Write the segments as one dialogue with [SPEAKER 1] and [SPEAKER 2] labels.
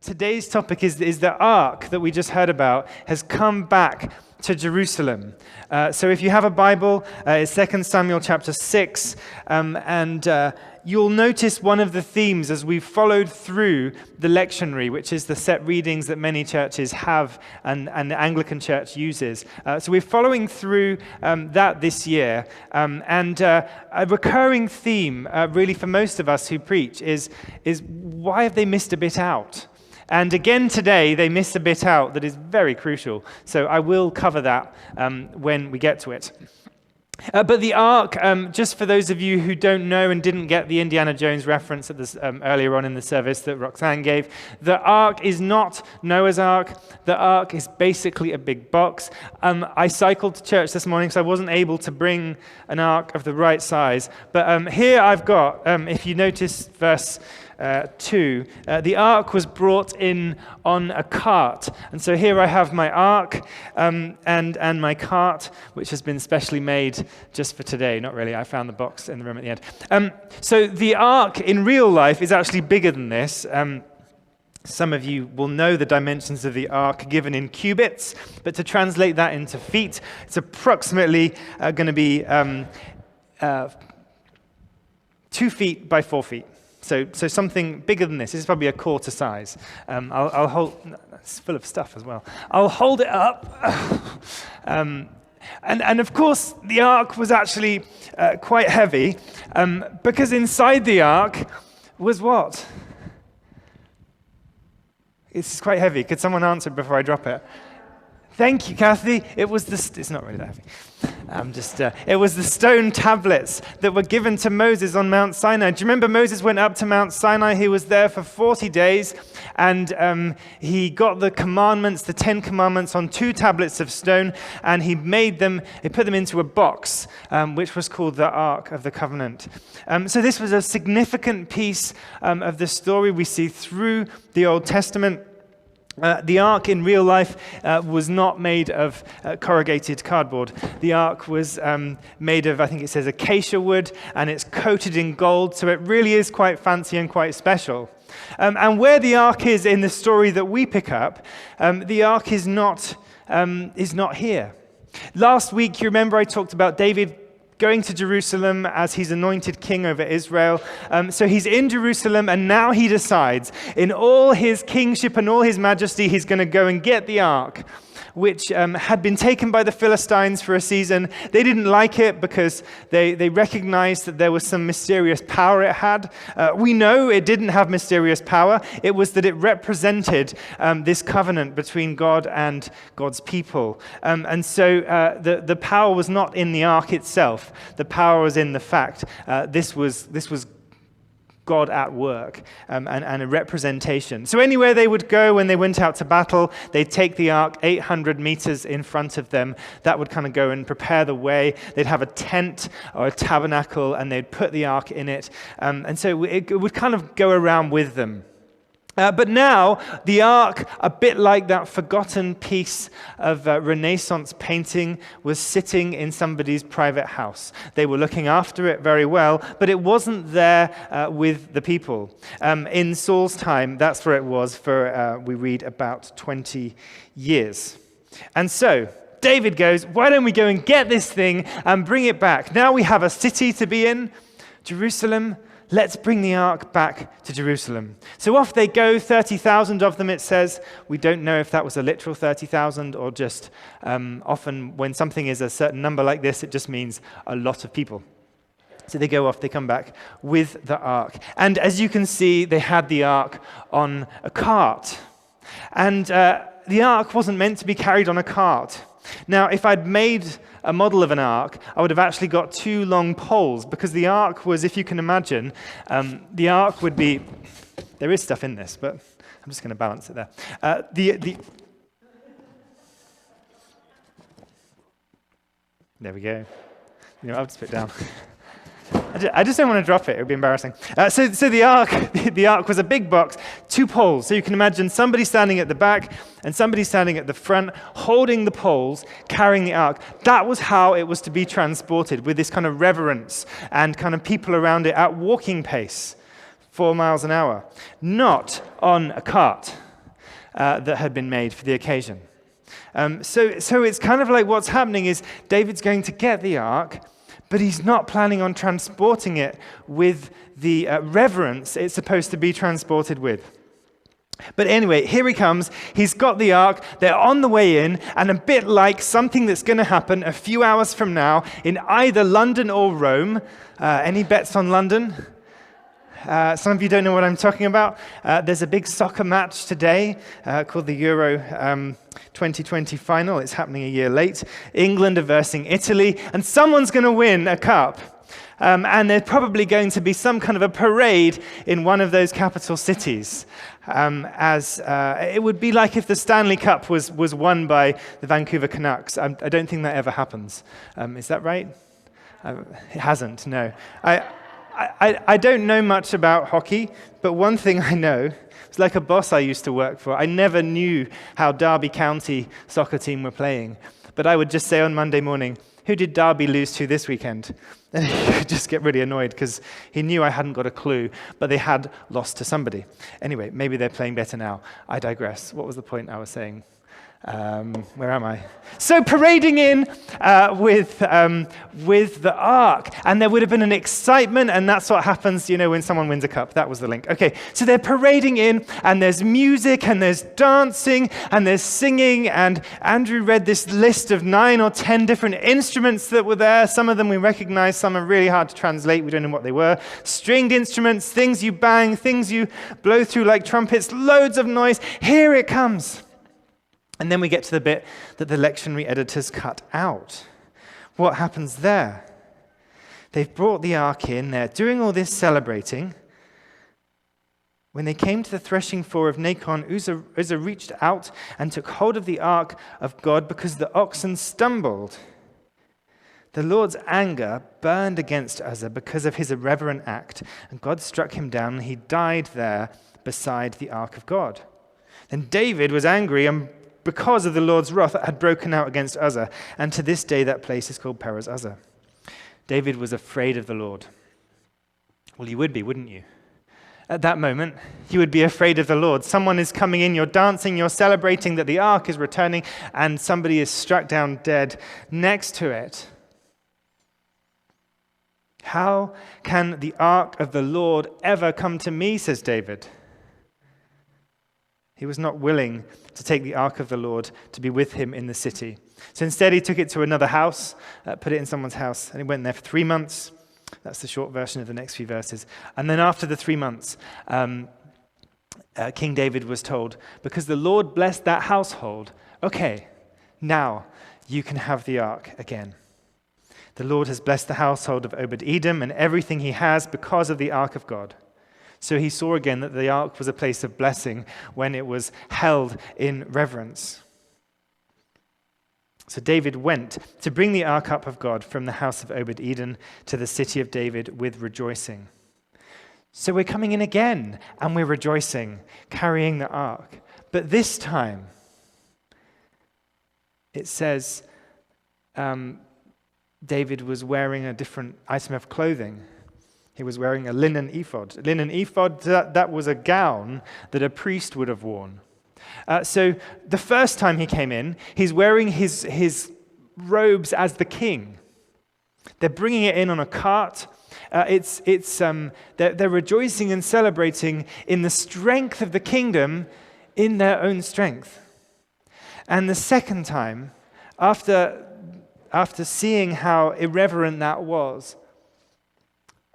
[SPEAKER 1] Today's topic is the Ark that we just heard about has come back to Jerusalem. So if you have a Bible, it's 2 Samuel chapter 6, and you'll notice one of the themes as we've followed through the lectionary, which is the set readings that many churches have and the Anglican Church uses. So we're following through that this year, and a recurring theme really for most of us who preach is why have they missed a bit out? And again today, they miss a bit out that is very crucial. So I will cover that when we get to it. But the Ark, just for those of you who don't know and didn't get the Indiana Jones reference at this, earlier on in the service that Roxanne gave, the Ark is not Noah's Ark. The Ark is basically a big box. I cycled to church this morning, so I wasn't able to bring an Ark of the right size. But here I've got, if you notice verse 2, the Ark was brought in on a cart. And so here I have my Ark and my cart, which has been specially made just for today. Not really, I found the box in the room at the end. So the Ark in real life is actually bigger than this. Some of you will know the dimensions of the Ark given in cubits, but to translate that into feet, it's approximately going to be 2 feet by 4 feet. So something bigger than this. This is probably a quarter size. I'll hold. It's full of stuff as well. I'll hold it up. And of course, the Ark was actually quite heavy because inside the Ark was what? It's quite heavy. Could someone answer before I drop it? Thank you, Kathy. It's not really that heavy. It was the stone tablets that were given to Moses on Mount Sinai. Do you remember Moses went up to Mount Sinai? He was there for 40 days, and he got the commandments, the 10 commandments, on 2 tablets of stone, and he put them into a box, which was called the Ark of the Covenant. So this was a significant piece of the story we see through the Old Testament. The Ark in real life was not made of corrugated cardboard. The Ark was made of, I think it says, acacia wood, and it's coated in gold, so it really is quite fancy and quite special. And where the Ark is in the story that we pick up, the Ark is not here. Last week, you remember I talked about David going to Jerusalem as he's anointed king over Israel. So he's in Jerusalem, and now he decides, in all his kingship and all his majesty, he's going to go and get the Ark, which had been taken by the Philistines for a season. They didn't like it because they recognized that there was some mysterious power it had. We know it didn't have mysterious power. It was that it represented this covenant between God and God's people. And so the power was not in the Ark itself. The power was in the fact this was God at work, and a representation. So anywhere they would go when they went out to battle, they'd take the Ark 800 meters in front of them. That would kind of go and prepare the way. They'd have a tent or a tabernacle, and they'd put the Ark in it. And so it would kind of go around with them. But now, the Ark, a bit like that forgotten piece of Renaissance painting, was sitting in somebody's private house. They were looking after it very well, but it wasn't there with the people. In Saul's time, that's where it was for, we read, about 20 years. And so, David goes, why don't we go and get this thing and bring it back? Now we have a city to be in, Jerusalem. Let's bring the Ark back to Jerusalem. So off they go, 30,000 of them, it says. We don't know if that was a literal 30,000 or just often when something is a certain number like this, it just means a lot of people. So they go off, they come back with the Ark. And as you can see, they had the Ark on a cart. And the Ark wasn't meant to be carried on a cart. Now, if I'd made a model of an Ark, I would have actually got 2 long poles, because the Ark was, if you can imagine, the Ark would be, there is stuff in this, but I'm just going to balance it there. There we go. I'll just put it down. I just don't want to drop it. It would be embarrassing. So the Ark was a big box, 2 poles. So you can imagine somebody standing at the back and somebody standing at the front, holding the poles, carrying the Ark. That was how it was to be transported, with this kind of reverence and kind of people around it at walking pace, 4 miles an hour. Not on a cart. that had been made for the occasion. So it's kind of like what's happening is David's going to get the ark, but he's not planning on transporting it with the reverence it's supposed to be transported with. But anyway, here he comes. He's got the ark. They're on the way in, and a bit like something that's going to happen a few hours from now in either London or Rome. Any bets on London? Some of you don't know what I'm talking about. There's a big soccer match today called the Euro 2020 final. It's happening a year late. England are versing Italy, and someone's going to win a cup. And there's probably going to be some kind of a parade in one of those capital cities. As it would be like if the Stanley Cup was won by the Vancouver Canucks. I don't think that ever happens. Is that right? It hasn't, no. I don't know much about hockey, but one thing I know, it's like a boss I used to work for. I never knew how Derby County soccer team were playing. But I would just say on Monday morning, who did Derby lose to this weekend? And he would just get really annoyed because he knew I hadn't got a clue, but they had lost to somebody. Anyway, maybe they're playing better now. I digress. What was the point I was saying? Where am I? So parading in with the ark, and there would have been an excitement, and that's what happens, when someone wins a cup. That was the link. Okay, so they're parading in, and there's music, and there's dancing, and there's singing, and Andrew read this list of 9 or 10 different instruments that were there. Some of them we recognize, some are really hard to translate. We don't know what they were. Stringed instruments, things you bang, things you blow through like trumpets, loads of noise. Here it comes. And then we get to the bit that the lectionary editors cut out. What happens there? They've brought the ark in. They're doing all this celebrating. When they came to the threshing floor of Nacon, Uzzah reached out and took hold of the ark of God because the oxen stumbled. The Lord's anger burned against Uzzah because of his irreverent act, and God struck him down, and he died there beside the ark of God. Then David was angry and because of the Lord's wrath that had broken out against Uzzah, and to this day that place is called Perez Uzzah. David was afraid of the Lord. Well, you would be, wouldn't you? At that moment, you would be afraid of the Lord. Someone is coming in, you're dancing, you're celebrating that the ark is returning, and somebody is struck down dead next to it. How can the ark of the Lord ever come to me, says David. He was not willing to take the ark of the Lord to be with him in the city. So instead he took it to another house, put it in someone's house, and he went there for 3 months. That's the short version of the next few verses. And then after the 3 months, King David was told, because the Lord blessed that household, okay, now you can have the ark again. The Lord has blessed the household of Obed-Edom and everything he has because of the ark of God. So he saw again that the ark was a place of blessing when it was held in reverence. So David went to bring the ark up of God from the house of Obed-Edom to the city of David with rejoicing. So we're coming in again, and we're rejoicing, carrying the ark. But this time, it says David was wearing a different item of clothing. He was wearing a linen ephod. A linen ephod, that was a gown that a priest would have worn. So the first time he came in, he's wearing his robes as the king. They're bringing it in on a cart. They're rejoicing and celebrating in the strength of the kingdom in their own strength. And the second time, after seeing how irreverent that was,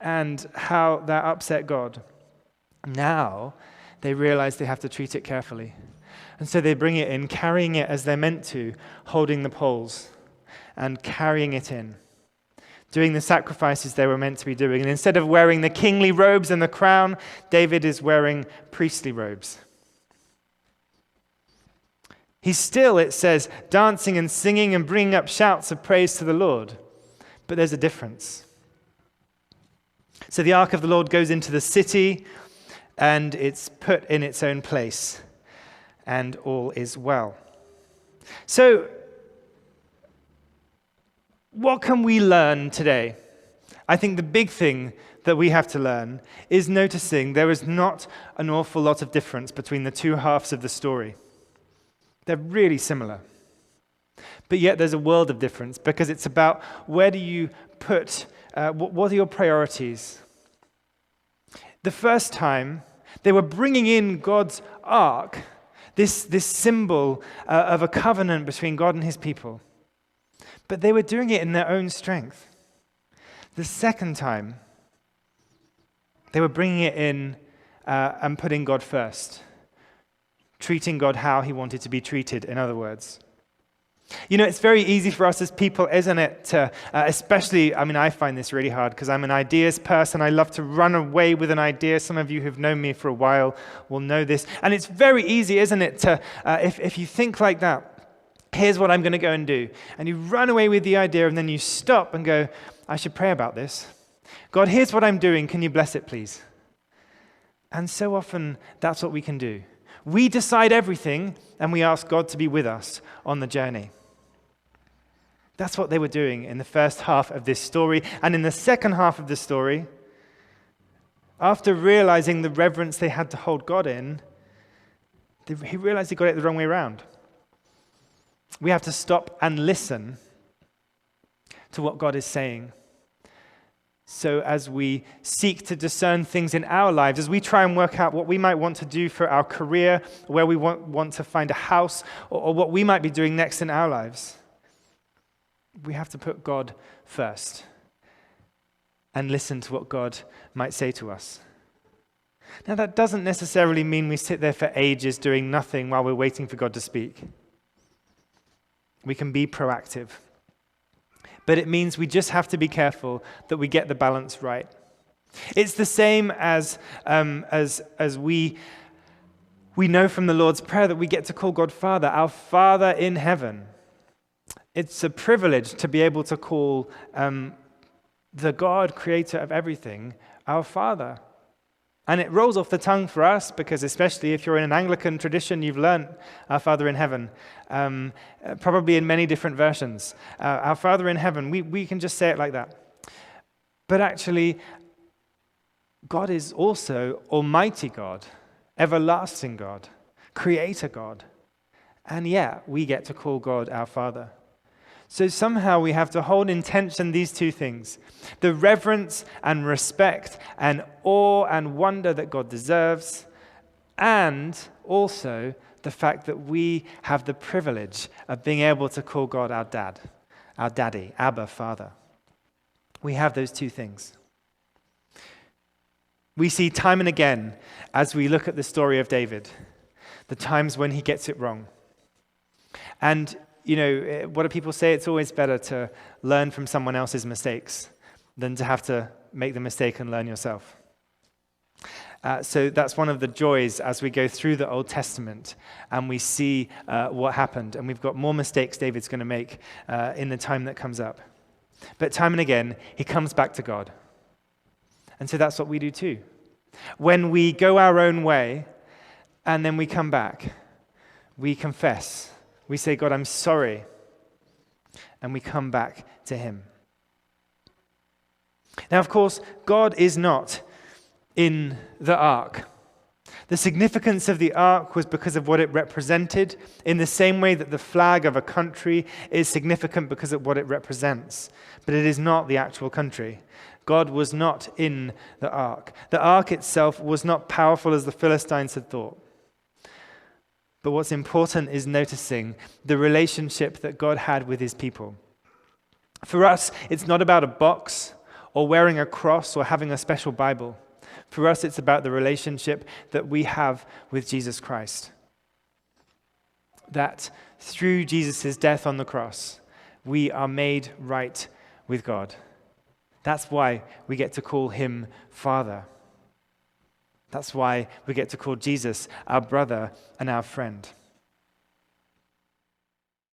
[SPEAKER 1] and how that upset God. Now they realize they have to treat it carefully. And so they bring it in, carrying it as they're meant to, holding the poles and carrying it in, doing the sacrifices they were meant to be doing. And instead of wearing the kingly robes and the crown, David is wearing priestly robes. He's still, it says, dancing and singing and bringing up shouts of praise to the Lord. But there's a difference. So the ark of the Lord goes into the city, and it's put in its own place, and all is well. So, what can we learn today? I think the big thing that we have to learn is noticing there is not an awful lot of difference between the two halves of the story. They're really similar. But yet there's a world of difference because it's about where do you put, what are your priorities? The first time, they were bringing in God's ark, this symbol of a covenant between God and his people. But they were doing it in their own strength. The second time, they were bringing it in and putting God first, treating God how he wanted to be treated, in other words. You know, it's very easy for us as people, isn't it, to, especially, I find this really hard because I'm an ideas person. I love to run away with an idea. Some of you who've known me for a while will know this. And it's very easy, isn't it, to, if you think like that, here's what I'm going to go and do. And you run away with the idea and then you stop and go, I should pray about this. God, here's what I'm doing. Can you bless it, please? And so often, that's what we can do. We decide everything and we ask God to be with us on the journey. That's what they were doing in the first half of this story. And in the second half of the story, after realizing the reverence they had to hold God in, he realized he got it the wrong way around. We have to stop and listen to what God is saying. So as we seek to discern things in our lives, as we try and work out what we might want to do for our career, where we want to find a house, or what we might be doing next in our lives, we have to put God first and listen to what God might say to us. Now, that doesn't necessarily mean we sit there for ages doing nothing while we're waiting for God to speak. We can be proactive. But it means we just have to be careful that we get the balance right. It's the same as we know from the Lord's Prayer that we get to call God Father, our Father in heaven. It's a privilege to be able to call the God, creator of everything, our Father. And it rolls off the tongue for us because especially if you're in an Anglican tradition, you've learned our Father in heaven, probably in many different versions. Our Father in heaven, we can just say it like that. But actually, God is also Almighty God, everlasting God, Creator God. And yet, we get to call God our Father. So somehow we have to hold in tension these two things, the reverence and respect and awe and wonder that God deserves, and also the fact that we have the privilege of being able to call God our dad, our daddy, Abba, Father. We have those two things. We see time and again as we look at the story of David, the times when he gets it wrong. And you know, what do people say? It's always better to learn from someone else's mistakes than to have to make the mistake and learn yourself. So that's one of the joys as we go through the Old Testament and we see what happened. And we've got more mistakes David's going to make in the time that comes up. But time and again, he comes back to God. And so that's what we do too. When we go our own way and then we come back, we confess. We say, God, I'm sorry. And we come back to him. Now, of course, God is not in the ark. The significance of the ark was because of what it represented, in the same way that the flag of a country is significant because of what it represents. But it is not the actual country. God was not in the ark. The ark itself was not powerful as the Philistines had thought. But what's important is noticing the relationship that God had with his people. For us, it's not about a box or wearing a cross or having a special Bible. For us, it's about the relationship that we have with Jesus Christ. That through Jesus' death on the cross, we are made right with God. That's why we get to call him Father. That's why we get to call Jesus our brother and our friend.